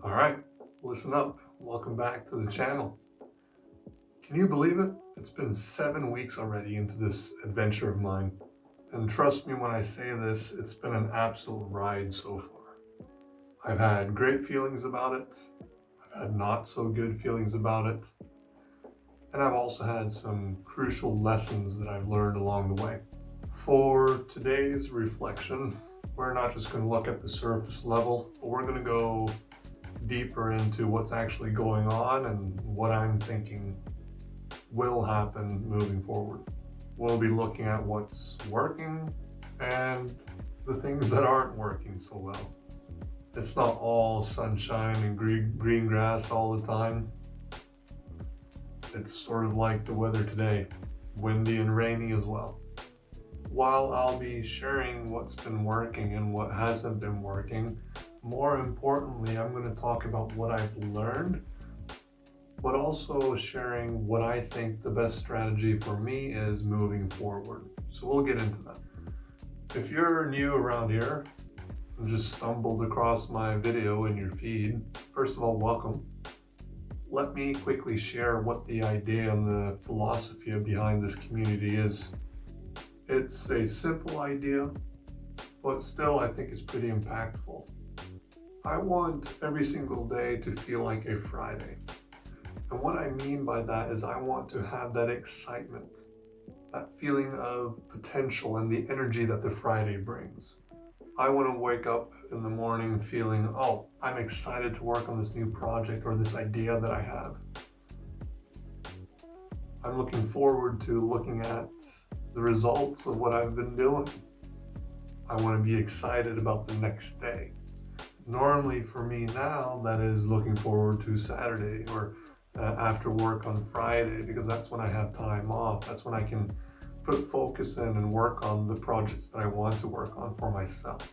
All right, listen up. Welcome back to the channel. Can you believe it? It's been 7 weeks already into this adventure of mine. And trust me when I say this, it's been an absolute ride so far. I've had great feelings about it. I've had not so good feelings about it. And I've also had some crucial lessons that I've learned along the way. For today's reflection, we're not just going to look at the surface level, but we're going to go deeper into what's actually going on and what I'm thinking will happen moving forward. We'll be looking at what's working and the things that aren't working so well. It's not all sunshine and green grass all the time. It's sort of like the weather today, windy and rainy as well. While I'll be sharing what's been working and what hasn't been working, more importantly, I'm going to talk about what I've learned, but also sharing what I think the best strategy for me is moving forward. So we'll get into that. If you're new around here and just stumbled across my video in your feed, first of all, welcome. Let me quickly share what the idea and the philosophy behind this community is. It's a simple idea, but still I think it's pretty impactful. I want every single day to feel like a Friday. And what I mean by that is I want to have that excitement, that feeling of potential and the energy that the Friday brings. I want to wake up in the morning feeling, oh, I'm excited to work on this new project or this idea that I have. I'm looking forward to looking at the results of what I've been doing. I want to be excited about the next day. Normally for me now, that is looking forward to Saturday or after work on Friday, because that's when I have time off. That's when I can put focus in and work on the projects that I want to work on for myself.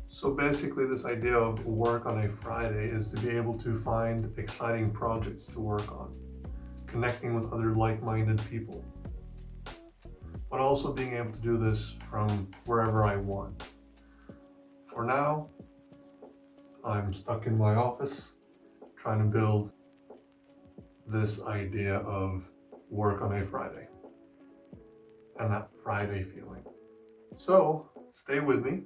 So basically this idea of work on a Friday is to be able to find exciting projects to work on, connecting with other like-minded people, but also being able to do this from wherever I want. For now, I'm stuck in my office trying to build this idea of work on a Friday and that Friday feeling. So stay with me,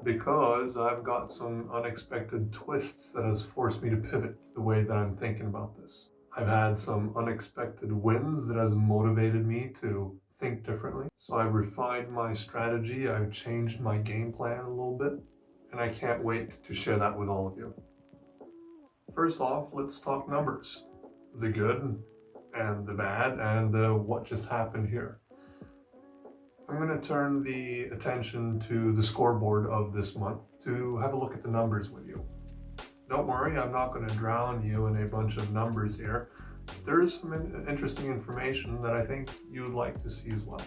because I've got some unexpected twists that has forced me to pivot the way that I'm thinking about this. I've had some unexpected wins that has motivated me to think differently. So I've refined my strategy, I've changed my game plan a little bit, and I can't wait to share that with all of you. First off, let's talk numbers. The good and the bad and the what just happened here. I'm going to turn the attention to the scoreboard of this month to have a look at the numbers with you. Don't worry, I'm not going to drown you in a bunch of numbers here. There's some interesting information that I think you would like to see as well.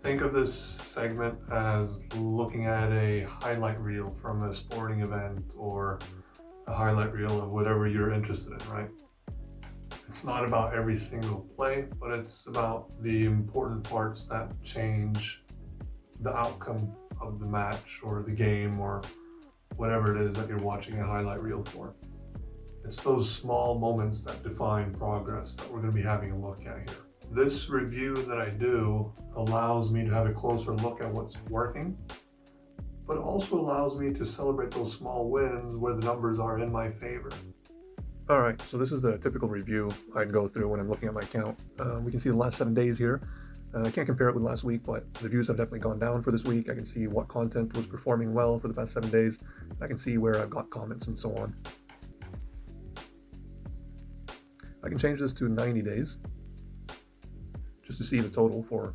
Think of this segment as looking at a highlight reel from a sporting event or a highlight reel of whatever you're interested in, right? It's not about every single play, but it's about the important parts that change the outcome of the match or the game or whatever it is that you're watching a highlight reel for. It's those small moments that define progress that we're going to be having a look at here. This review that I do allows me to have a closer look at what's working, but also allows me to celebrate those small wins where the numbers are in my favor. All right, so this is the typical review I'd go through when I'm looking at my account. We can see the last 7 days here. I can't compare it with last week, but the views have definitely gone down for this week. I can see what content was performing well for the past 7 days. I can see where I've got comments and so on. I can change this to 90 days, just to see the total for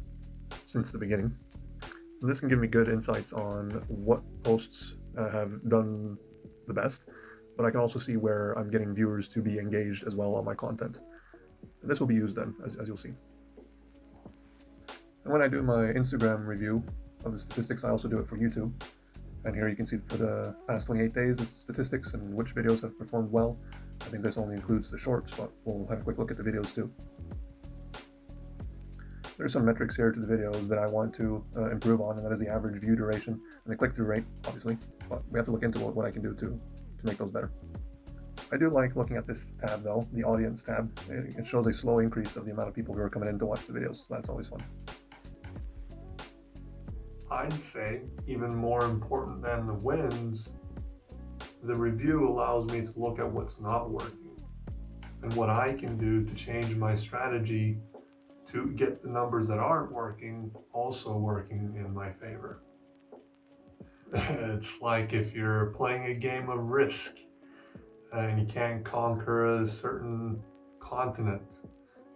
since the beginning. And this can give me good insights on what posts have done the best, but I can also see where I'm getting viewers to be engaged as well on my content. And this will be used then, as you'll see. And when I do my Instagram review of the statistics, I also do it for YouTube. And here you can see for the past 28 days, the statistics and which videos have performed well. I think this only includes the shorts, but we'll have a quick look at the videos too. There's some metrics here to the videos that I want to improve on, and that is the average view duration and the click-through rate, obviously. But we have to look into what I can do to to make those better. I do like looking at this tab though, the audience tab. It shows a slow increase of the amount of people who are coming in to watch the videos, so that's always fun. I'd say even more important than the wins, the review allows me to look at what's not working and what I can do to change my strategy to get the numbers that aren't working also working in my favor. It's like if you're playing a game of Risk and you can't conquer a certain continent,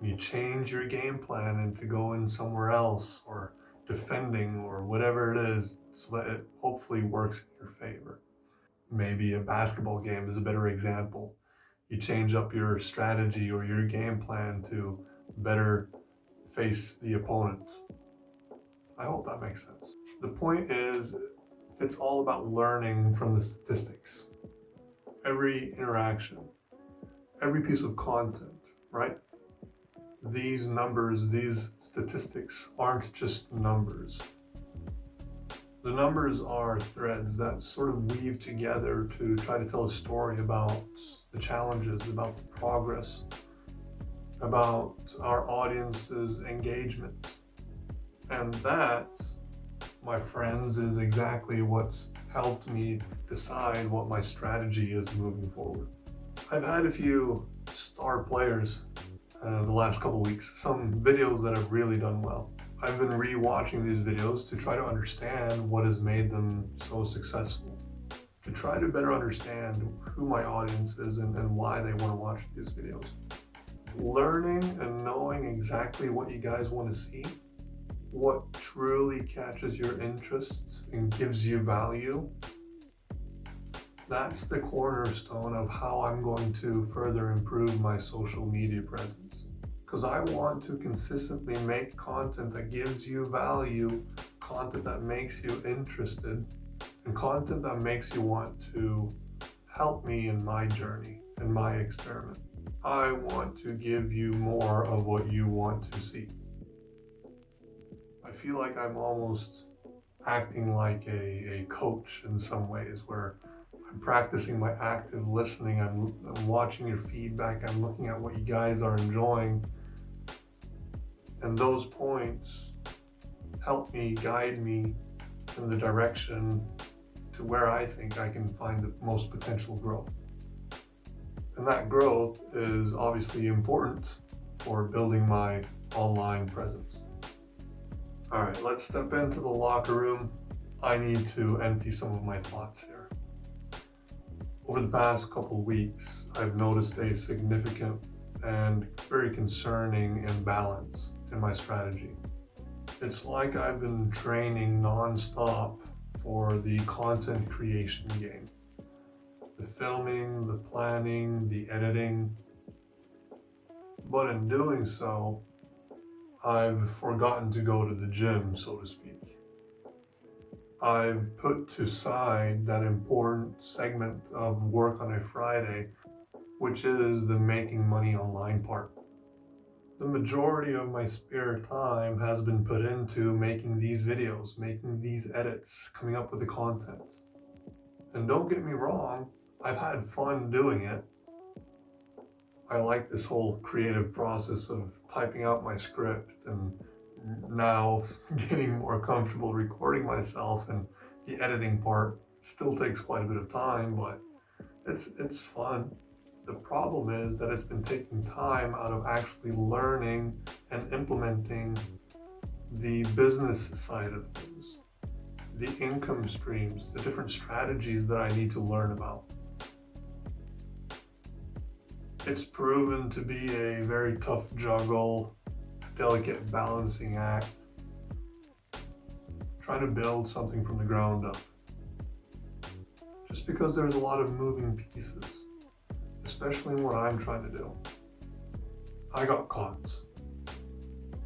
you change your game plan into going somewhere else or defending or whatever it is so that it hopefully works in your favor. Maybe a basketball game is a better example. You change up your strategy or your game plan to better face the opponent. I hope that makes sense. The point is, it's all about learning from the statistics. Every interaction, every piece of content, right? These numbers, these statistics aren't just numbers. The numbers are threads that sort of weave together to try to tell a story about the challenges, about the progress, about our audience's engagement. And that, my friends, is exactly what's helped me decide what my strategy is moving forward. I've had a few star players the last couple weeks, some videos that have really done well. I've been re-watching these videos to try to understand what has made them so successful, to try to better understand who my audience is and why they want to watch these videos. Learning and knowing exactly what you guys want to see, what truly catches your interests and gives you value, that's the cornerstone of how I'm going to further improve my social media presence. Because I want to consistently make content that gives you value, content that makes you interested, and content that makes you want to help me in my journey, in my experiment. I want to give you more of what you want to see. I feel like I'm almost acting like a coach in some ways, where I'm practicing my active listening, I'm watching your feedback, I'm looking at what you guys are enjoying, and those points help me, guide me in the direction to where I think I can find the most potential growth. And that growth is obviously important for building my online presence. All right, let's step into the locker room. I need to empty some of my thoughts here. Over the past couple weeks, I've noticed a significant and very concerning imbalance in my strategy. It's like I've been training non-stop for the content creation game. The filming, the planning, the editing. But in doing so, I've forgotten to go to the gym, so to speak. I've put to side that important segment of work on a Friday, which is the making money online part. The majority of my spare time has been put into making these videos, making these edits, coming up with the content. And don't get me wrong, I've had fun doing it. I like this whole creative process of typing out my script and now getting more comfortable recording myself, and the editing part still takes quite a bit of time, but it's fun. The problem is that it's been taking time out of actually learning and implementing the business side of things, the income streams, the different strategies that I need to learn about. It's proven to be a very tough juggle, delicate balancing act, trying to build something from the ground up. Just because there's a lot of moving pieces, especially in what I'm trying to do. I got caught,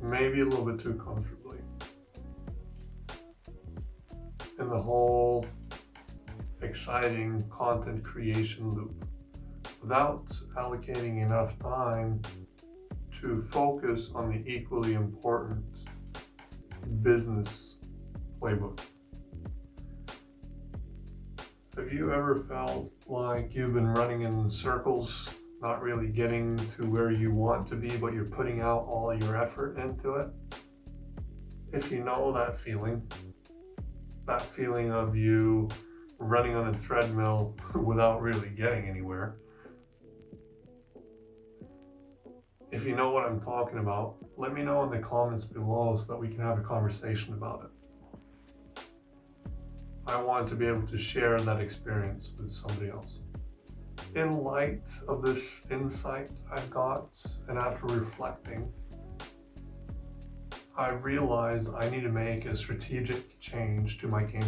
maybe a little bit too comfortably, in the whole exciting content creation loop, without allocating enough time to focus on the equally important business playbook. Have you ever felt like you've been running in circles, not really getting to where you want to be, but you're putting out all your effort into it? If you know that feeling of you running on a treadmill without really getting anywhere, if you know what I'm talking about, let me know in the comments below so that we can have a conversation about it. I want to be able to share that experience with somebody else. In light of this insight I got, and after reflecting, I realized I need to make a strategic change to my game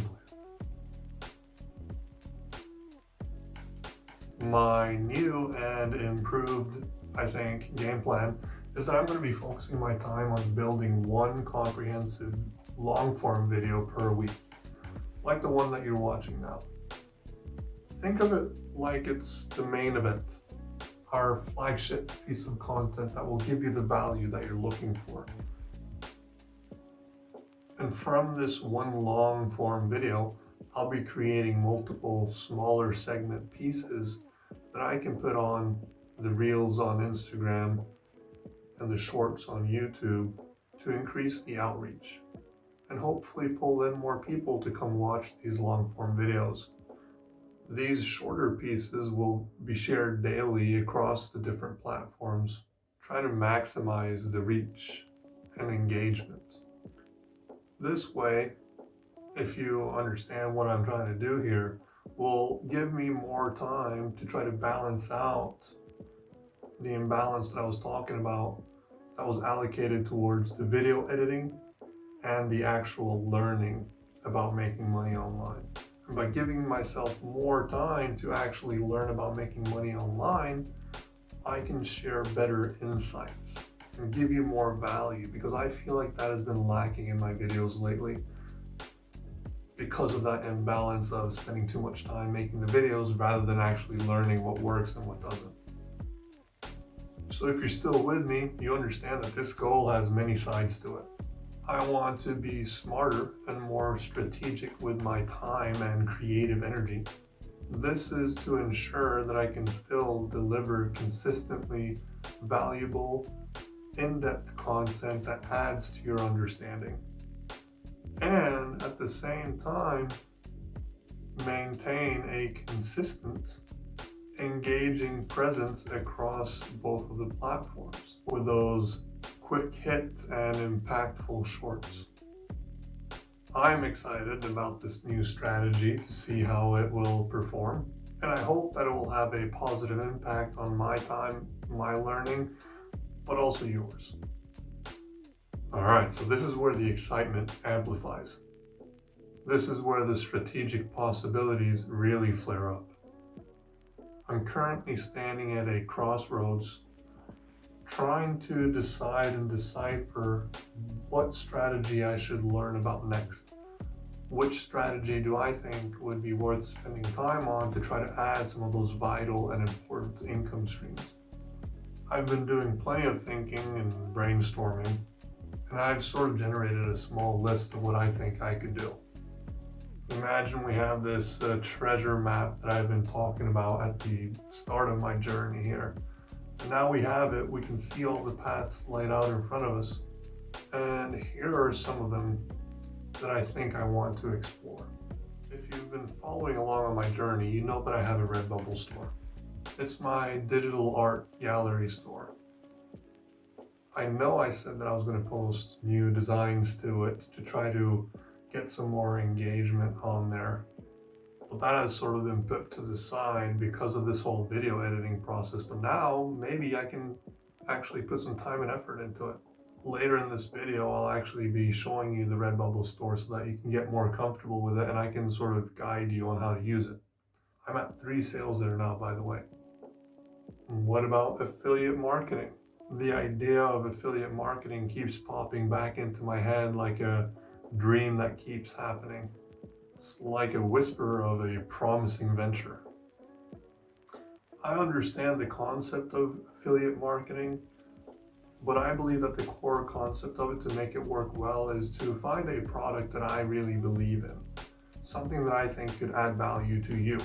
plan. My new and improved, I think, game plan is that I'm going to be focusing my time on building one comprehensive long-form video per week, like the one that you're watching now. Think of it like it's the main event, our flagship piece of content that will give you the value that you're looking for. And from this one long-form video, I'll be creating multiple smaller segment pieces that I can put on the Reels on Instagram and the Shorts on YouTube to increase the outreach and hopefully pull in more people to come watch these long-form videos. These shorter pieces will be shared daily across the different platforms, trying to maximize the reach and engagement. This way, if you understand what I'm trying to do here, will give me more time to try to balance out the imbalance that I was talking about that was allocated towards the video editing and the actual learning about making money online. And by giving myself more time to actually learn about making money online, I can share better insights and give you more value, because I feel like that has been lacking in my videos lately because of that imbalance of spending too much time making the videos rather than actually learning what works and what doesn't. So if you're still with me, you understand that this goal has many sides to it. I want to be smarter and more strategic with my time and creative energy. This is to ensure that I can still deliver consistently valuable, in-depth content that adds to your understanding. And at the same time, maintain a consistent, engaging presence across both of the platforms with those quick hit and impactful shorts. I'm excited about this new strategy to see how it will perform, and I hope that it will have a positive impact on my time, my learning, but also yours. Alright, so this is where the excitement amplifies. This is where the strategic possibilities really flare up. I'm currently standing at a crossroads, trying to decide and decipher what strategy I should learn about next. Which strategy do I think would be worth spending time on to try to add some of those vital and important income streams? I've been doing plenty of thinking and brainstorming, and I've sort of generated a small list of what I think I could do. Imagine we have this treasure map that I've been talking about at the start of my journey here. And now we have it, we can see all the paths laid out in front of us. And here are some of them that I think I want to explore. If you've been following along on my journey, you know that I have a Redbubble store. It's my digital art gallery store. I know I said that I was going to post new designs to it to try to get some more engagement on there. But that has sort of been put to the side because of this whole video editing process. But now maybe I can actually put some time and effort into it. Later in this video, I'll actually be showing you the Redbubble store so that you can get more comfortable with it and I can sort of guide you on how to use it. I'm at 3 sales there now, by the way. What about affiliate marketing? The idea of affiliate marketing keeps popping back into my head like a dream that keeps happening. It's like a whisper of a promising venture. I understand the concept of affiliate marketing, but I believe that the core concept of it to make it work well is to find a product that I really believe in. something that I think could add value to you.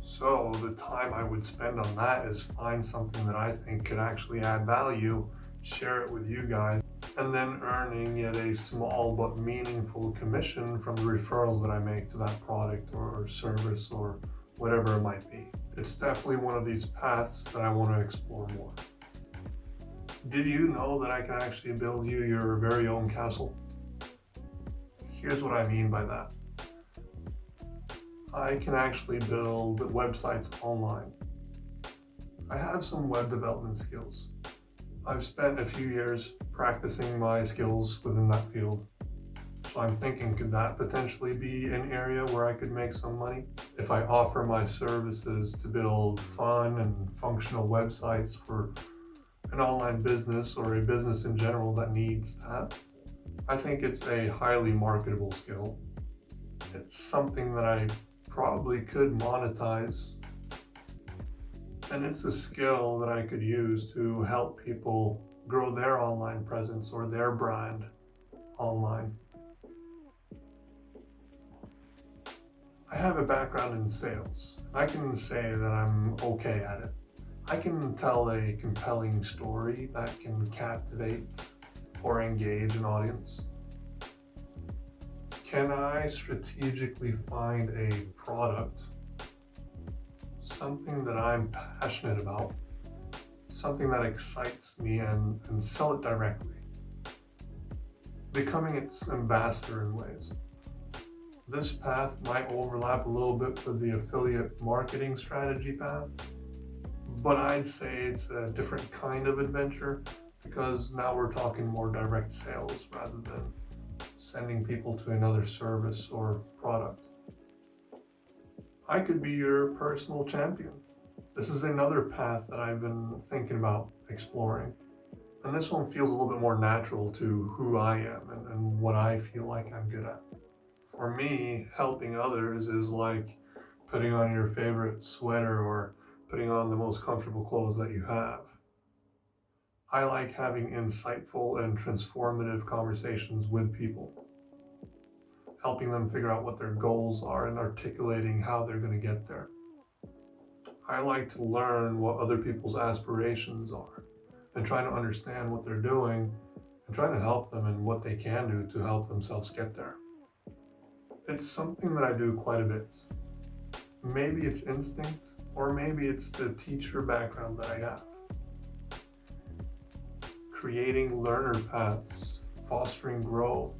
So the time I would spend on that is find something that I think could actually add value, share it with you guys, and then earning yet a small but meaningful commission from the referrals that I make to that product or service or whatever it might be. It's definitely one of these paths that I want to explore more. Did you know that I can actually build you your very own castle? Here's what I mean by that. I can actually build websites online. I have some web development skills. I've spent a few years practicing my skills within that field. So I'm thinking, could that potentially be an area where I could make some money? If I offer my services to build fun and functional websites for an online business or a business in general that needs that, I think it's a highly marketable skill. It's something that I probably could monetize, and it's a skill that I could use to help people grow their online presence or their brand online. I have a background in sales. I can say that I'm okay at it. I can tell a compelling story that can captivate or engage an audience. Can I strategically find a product, something that I'm passionate about, something that excites me, and sell it directly, becoming its ambassador in ways? This path might overlap a little bit with the affiliate marketing strategy path, but I'd say it's a different kind of adventure because now we're talking more direct sales rather than sending people to another service or product. I could be your personal champion. This is another path that I've been thinking about exploring. And this one feels a little bit more natural to who I am and what I feel like I'm good at. For me, helping others is like putting on your favorite sweater or putting on the most comfortable clothes that you have. I like having insightful and transformative conversations with people, helping them figure out what their goals are and articulating how they're going to get there. I like to learn what other people's aspirations are and trying to understand what they're doing and trying to help them and what they can do to help themselves get there. It's something that I do quite a bit. Maybe it's instinct, or maybe it's the teacher background that I have. Creating learner paths, fostering growth,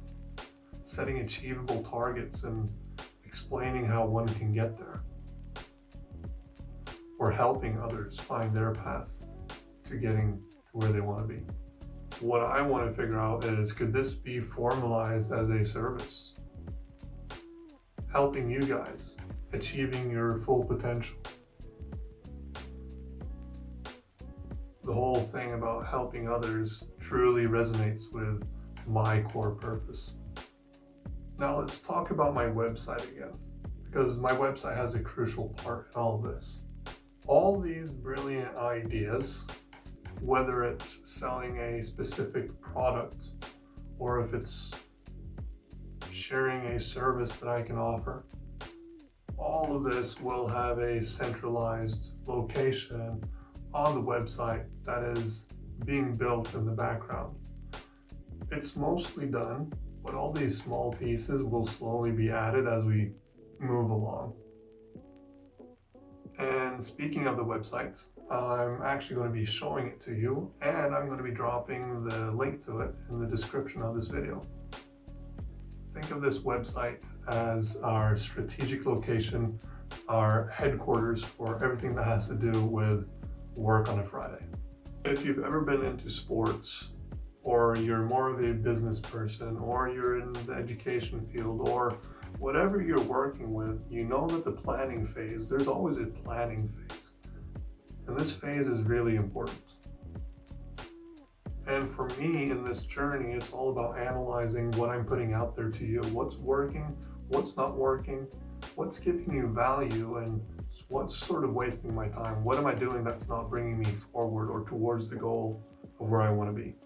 setting achievable targets, and explaining how one can get there. Or helping others find their path to getting to where they want to be. What I want to figure out is, could this be formalized as a service? Helping you guys, achieving your full potential. The whole thing about helping others truly resonates with my core purpose. Now let's talk about my website again, because my website has a crucial part in all of this. All these brilliant ideas, whether it's selling a specific product or if it's sharing a service that I can offer, all of this will have a centralized location on the website that is being built in the background. It's mostly done, but all these small pieces will slowly be added as we move along. And speaking of the website, I'm actually going to be showing it to you, and I'm going to be dropping the link to it in the description of this video. Think of this website as our strategic location, our headquarters for everything that has to do with work on a Friday. If you've ever been into sports, or you're more of a business person, or you're in the education field, or whatever you're working with, you know that the planning phase, there's always a planning phase. And this phase is really important. And for me in this journey, it's all about analyzing what I'm putting out there to you. What's working, what's not working, what's giving you value, and what's sort of wasting my time. What am I doing that's not bringing me forward or towards the goal of where I want to be?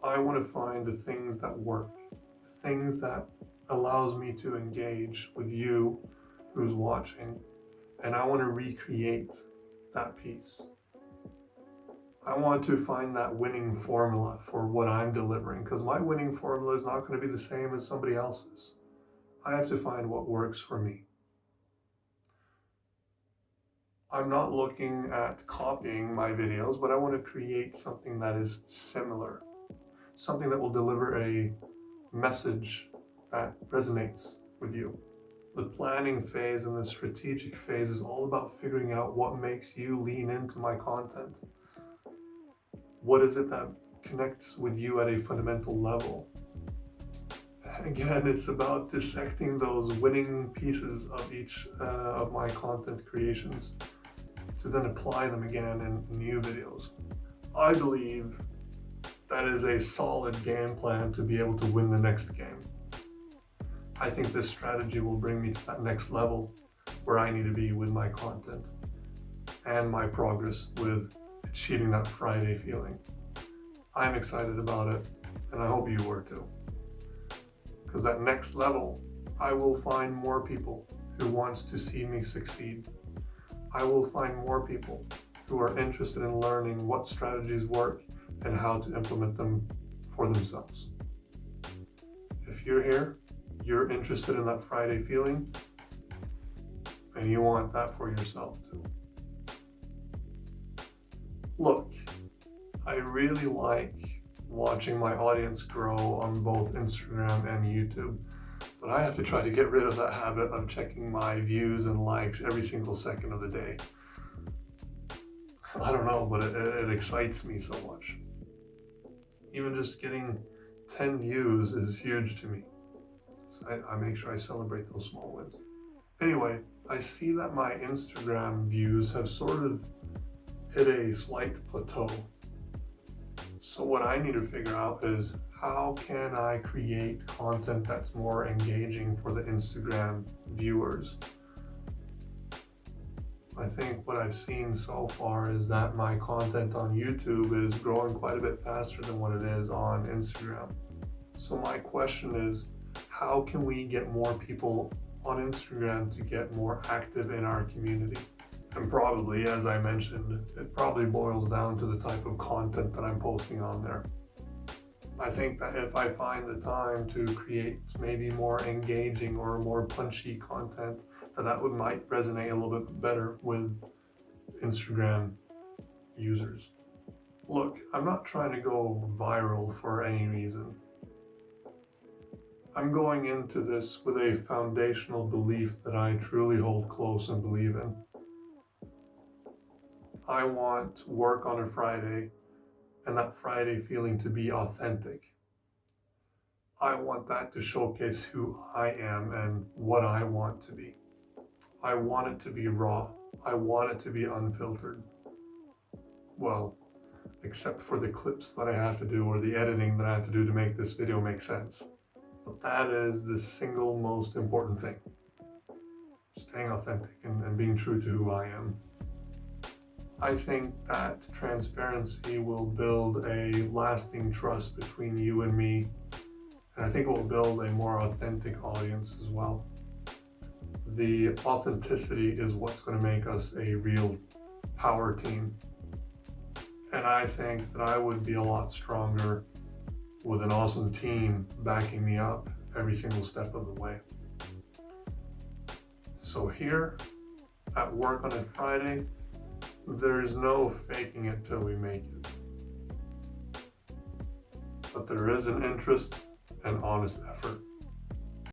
I want to find the things that work, things that allows me to engage with you who's watching, and I want to recreate that piece. I want to find that winning formula for what I'm delivering, because my winning formula is not going to be the same as somebody else's. I have to find what works for me. I'm not looking at copying my videos, but I want to create something that is similar, something that will deliver a message that resonates with you. The planning phase and the strategic phase is all about figuring out what makes you lean into my content. What is it that connects with you at a fundamental level? And again, it's about dissecting those winning pieces of each of my content creations to then apply them again in new videos. I believe that is a solid game plan to be able to win the next game. I think this strategy will bring me to that next level where I need to be with my content and my progress with achieving that Friday feeling. I'm excited about it, and I hope you were too. Because that next level, I will find more people who want to see me succeed. I will find more people who are interested in learning what strategies work and how to implement them for themselves. If you're here, you're interested in that Friday feeling, and you want that for yourself too. Look, I really like watching my audience grow on both Instagram and YouTube, but I have to try to get rid of that habit of checking my views and likes every single second of the day. I don't know, but it excites me so much. Even just getting 10 views is huge to me. So I make sure I celebrate those small wins. Anyway, I see that my Instagram views have sort of hit a slight plateau. So what I need to figure out is, how can I create content that's more engaging for the Instagram viewers? I think what I've seen so far is that my content on YouTube is growing quite a bit faster than what it is on Instagram. So my question is, how can we get more people on Instagram to get more active in our community? And probably, as I mentioned, it probably boils down to the type of content that I'm posting on there. I think that if I find the time to create maybe more engaging or more punchy content, that might resonate a little bit better with Instagram users. Look, I'm not trying to go viral for any reason. I'm going into this with a foundational belief that I truly hold close and believe in. I want work on a Friday, and that Friday feeling to be authentic. I want that to showcase who I am and what I want to be. I want it to be raw. I want it to be unfiltered. Well, except for the clips that I have to do or the editing that I have to do to make this video make sense. But that is the single most important thing. Staying authentic and being true to who I am. I think that transparency will build a lasting trust between you and me, and I think it will build a more authentic audience as well. The authenticity is what's going to make us a real power team, and I think that I would be a lot stronger with an awesome team backing me up every single step of the way. So here at work on a Friday, there's no faking it till we make it. But there is an interest and honest effort.